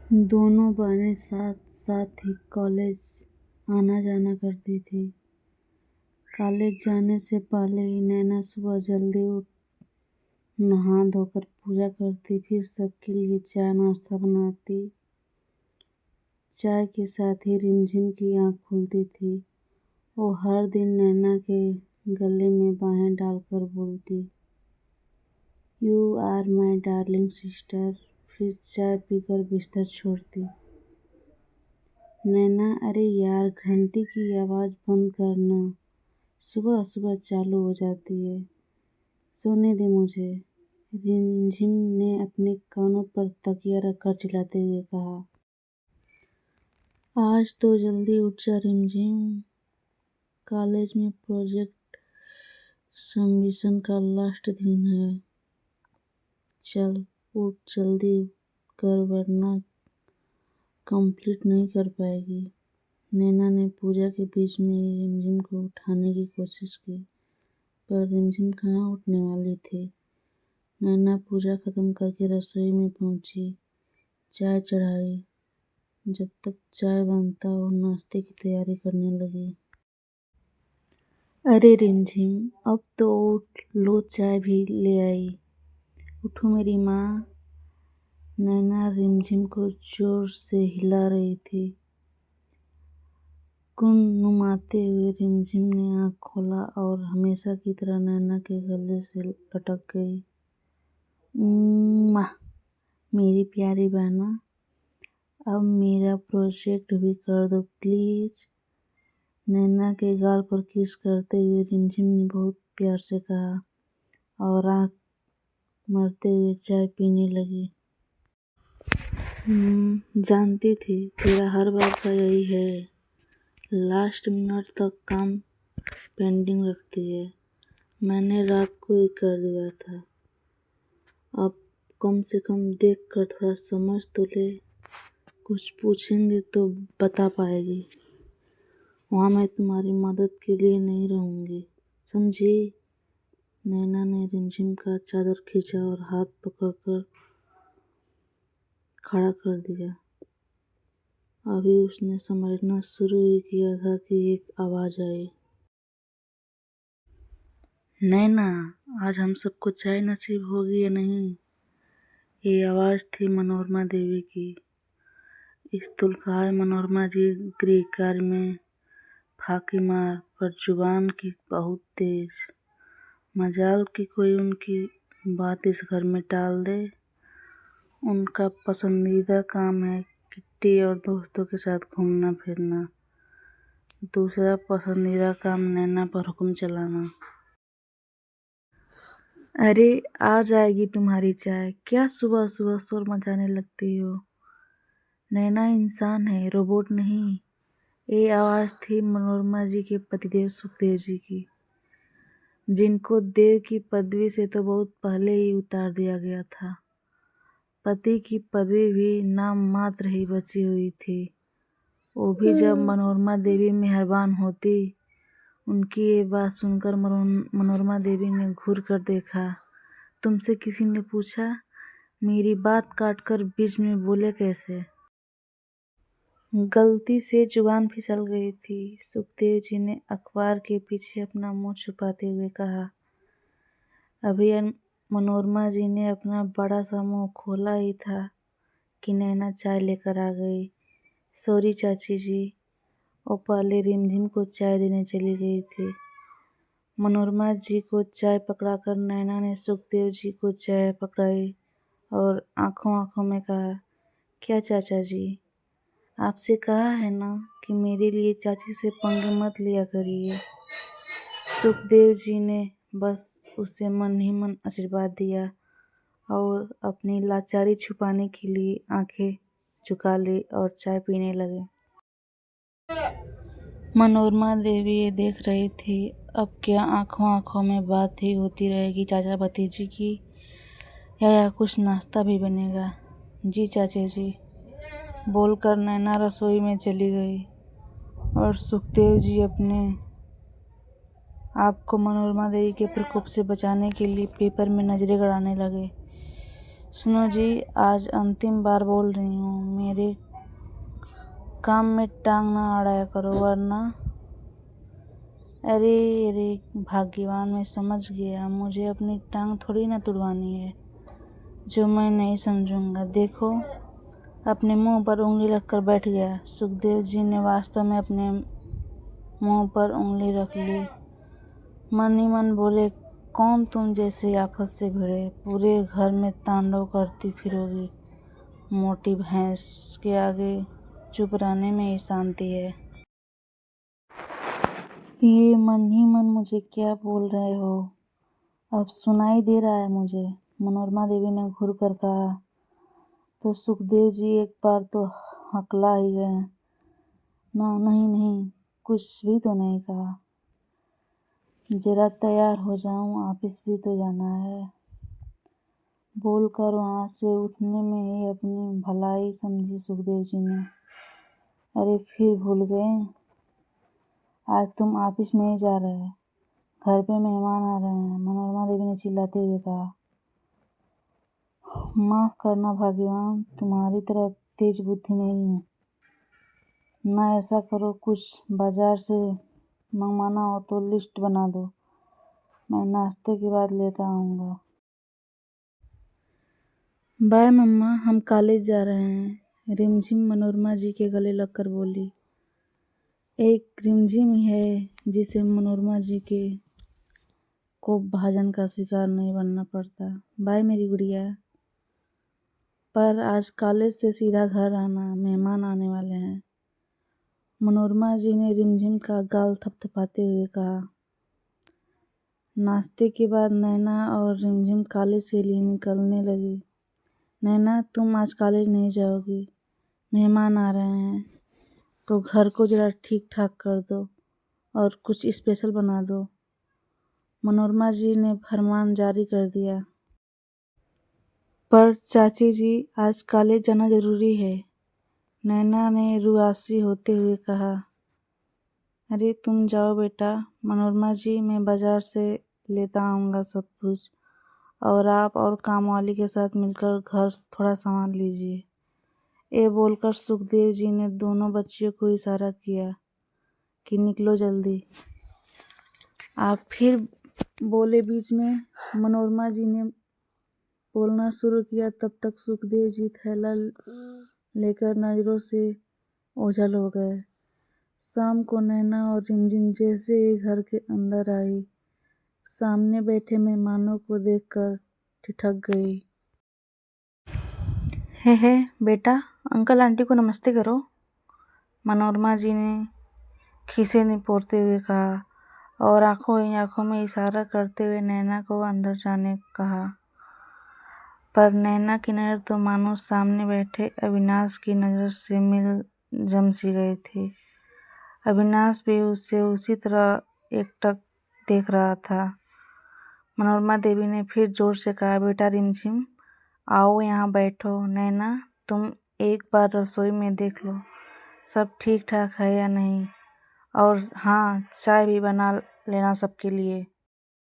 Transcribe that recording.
दोनों बहनें साथ साथ ही कॉलेज आना जाना करती थी। कॉलेज जाने से पहले ही नैना सुबह जल्दी उठ नहा धोकर पूजा करती, फिर सबके लिए चाय नाश्ता बनाती। चाय के साथ ही रिमझिम की आँख खुलती थी। वो हर दिन नैना के गले में बाहें डालकर बोलती, you are my darling sister, फिर चाय पीकर बिस्तर छोड़ती। नैना, अरे यार घंटी की आवाज़ बंद करना, सुबह सुबह चालू हो जाती है, सोने दे मुझे। रिमझिम ने अपने कानों पर तकिया रखकर चिल्लाते हुए कहा। आज तो जल्दी उठ जा रिमझिम, कॉलेज में प्रोजेक्ट सबमिशन का लास्ट दिन है। चल उठ जल्दी कर वरना कंप्लीट नहीं कर पाएगी। नैना ने पूजा के बीच में ही रिमझिम को उठाने की कोशिश की, पर रिमझिम कहाँ उठने वाली थी। नैना पूजा खत्म करके रसोई में पहुंची, चाय चढ़ाई। जब तक चाय बनता वो नाश्ते की तैयारी करने लगी। अरे रिमझिम, अब तो उठ, लो चाय भी ले आई, उठो मेरी माँ। नैना रिमझिम को जोर से हिला रही थी। गुनगुनाते हुए रिमझिम ने आँख खोला और हमेशा की तरह नैना के गले से लटक गई। माँ, मेरी प्यारी बहना, अब मेरा प्रोजेक्ट भी कर दो प्लीज। नैना के गाल पर किस करते हुए रिमझिम ने बहुत प्यार से कहा और आँख मरते हुए चाय पीने लगी। जानती थी तेरा हर बार का यही है, लास्ट मिनट तक काम पेंडिंग रखती है। मैंने रात को ही कर दिया था, अब कम से कम देख कर थोड़ा समझ तो ले, कुछ पूछेंगे तो बता पाएगी। वहाँ मैं तुम्हारी मदद के लिए नहीं रहूँगी, समझी। नैना ने रिमझिम का चादर खींचा और हाथ पकड़कर खड़ा कर दिया। अभी उसने समझना शुरू ही किया था कि एक आवाज़ आई, नैना, आज हम सबको चाय नसीब होगी या नहीं। ये आवाज़ थी मनोरमा देवी की। स्थूलकाय मनोरमा जी गृह कार्य में फाकी मार, पर जुबान की बहुत तेज। मजाल कि कोई उनकी बात इस घर में टाल दे। उनका पसंदीदा काम है किट्टी और दोस्तों के साथ घूमना फिरना। दूसरा पसंदीदा काम नैना पर हुक्म चलाना। अरे आ जाएगी तुम्हारी चाय, क्या सुबह सुबह शोर मचाने लगती हो। नैना इंसान है, रोबोट नहीं। ये आवाज़ थी मनोरमा जी के पतिदेव सुखदेव जी की, जिनको देव की पदवी से तो बहुत पहले ही उतार दिया गया था। पति की पदवी भी नाम मात्र ही बची हुई थी, वो भी जब मनोरमा देवी मेहरबान होती। उनकी ये बात सुनकर मनोरमा देवी ने घूर कर देखा। तुमसे किसी ने पूछा, मेरी बात काटकर बीच में बोले कैसे। गलती से जुबान फिसल गई थी। सुखदेव जी ने अखबार के पीछे अपना मुंह छुपाते हुए कहा। अभी मनोरमा जी ने अपना बड़ा सा मुंह खोला ही था कि नैना चाय लेकर आ गई। सॉरी चाची जी, वो पहले रिमझिम को चाय देने चली गई थी। मनोरमा जी को चाय पकड़ाकर नैना ने सुखदेव जी को चाय पकड़ाई और आंखों आंखों में कहा, क्या चाचा जी, आपसे कहा है ना कि मेरे लिए चाची से पंगे मत लिया करिए। सुखदेव जी ने बस उसे मन ही मन आशीर्वाद दिया और अपनी लाचारी छुपाने के लिए आंखें झुका ली और चाय पीने लगे। मनोरमा देवी ये देख रही थी, अब क्या आंखों आंखों में बात ही होती रहेगी चाचा भतीजी की, या कुछ नाश्ता भी बनेगा। जी चाचे जी, बोलकर नैना रसोई में चली गई और सुखदेव जी अपने आपको मनोरमा देवी के प्रकोप से बचाने के लिए पेपर में नजरें गड़ाने लगे। सुनो जी, आज अंतिम बार बोल रही हूँ, मेरे काम में टांग ना अड़ाया करो वरना। अरे अरे भाग्यवान, मैं समझ गया, मुझे अपनी टांग थोड़ी ना तुड़वानी है जो मैं नहीं समझूंगा। देखो, अपने मुंह पर उंगली रखकर बैठ गया। सुखदेव जी ने वास्तव में अपने मुंह पर उंगली रख ली। मन ही मन बोले, कौन तुम जैसे आफत से भिड़े, पूरे घर में तांडव करती फिरोगी। मोटी भैंस के आगे चुप रहने में ही शांति है। ये मन ही मन मुझे क्या बोल रहे हो? अब सुनाई दे रहा है मुझे, मनोरमा देवी ने घूर कर कहा। तो सुखदेव जी एक बार तो हकला ही गए। ना, नहीं नहीं, कुछ भी तो नहीं कहा। जरा तैयार हो जाऊं, ऑफिस भी तो जाना है, बोलकर वहां से उठने में ही अपनी भलाई समझी सुखदेव जी ने। अरे फिर भूल गए, आज तुम ऑफिस नहीं जा रहे, घर पे मेहमान आ रहे हैं, मनोरमा देवी ने चिल्लाते हुए कहा। माफ करना भाग्यवान, तुम्हारी तरह तेज बुद्धि नहीं हूँ। ना ऐसा करो, कुछ बाजार से मंगवाना हो तो लिस्ट बना दो, मैं नाश्ते के बाद लेता आऊँगा। बाय मम्मा, हम कॉलेज जा रहे हैं, रिमझिम मनोरमा जी के गले लगकर बोली। एक रिमझिम ही है जिसे मनोरमा जी के को भाजन का शिकार नहीं बनना पड़ता। बाय मेरी गुड़िया। पर आज कॉलेज से सीधा घर आना, मेहमान आने वाले हैं, मनोरमा जी ने रिमझिम का गाल थपथपाते हुए कहा। नाश्ते के बाद नैना और रिमझिम कॉलेज के लिए निकलने लगी। नैना, तुम आज कॉलेज नहीं जाओगी, मेहमान आ रहे हैं, तो घर को जरा ठीक ठाक कर दो और कुछ स्पेशल बना दो, मनोरमा जी ने फरमान जारी कर दिया। पर चाची जी, आज कॉलेज जाना जरूरी है, नैना ने रुआसी होते हुए कहा। अरे तुम जाओ बेटा, मनोरमा जी मैं बाजार से लेता आऊँगा सब कुछ, और आप और कामवाली के साथ मिलकर घर थोड़ा संभाल लीजिए। ये बोलकर सुखदेव जी ने दोनों बच्चियों को इशारा किया कि निकलो जल्दी। आप फिर बोले बीच में। मनोरमा जी ने बोलना शुरू किया, तब तक सुखदेव जी थैला लेकर नजरों से ओझल हो गए। शाम को नैना और रिमझिम जैसे ही घर के अंदर आई, सामने बैठे मेहमानों को देखकर ठिठक गई। हे बेटा, अंकल आंटी को नमस्ते करो, मनोरमा जी ने खीसे निपोरते हुए कहा और आंखों ही आंखों में इशारा करते हुए नैना को अंदर जाने कहा। पर नैना की नज़र तो मानो सामने बैठे अविनाश की नज़र से मिल जम सी गई थी। अविनाश भी उसे उसी तरह एकटक देख रहा था। मनोरमा देवी ने फिर जोर से कहा, बेटा रिमझिम, आओ यहाँ बैठो। नैना, तुम एक बार रसोई में देख लो सब ठीक ठाक है या नहीं, और हाँ, चाय भी बना लेना सबके लिए।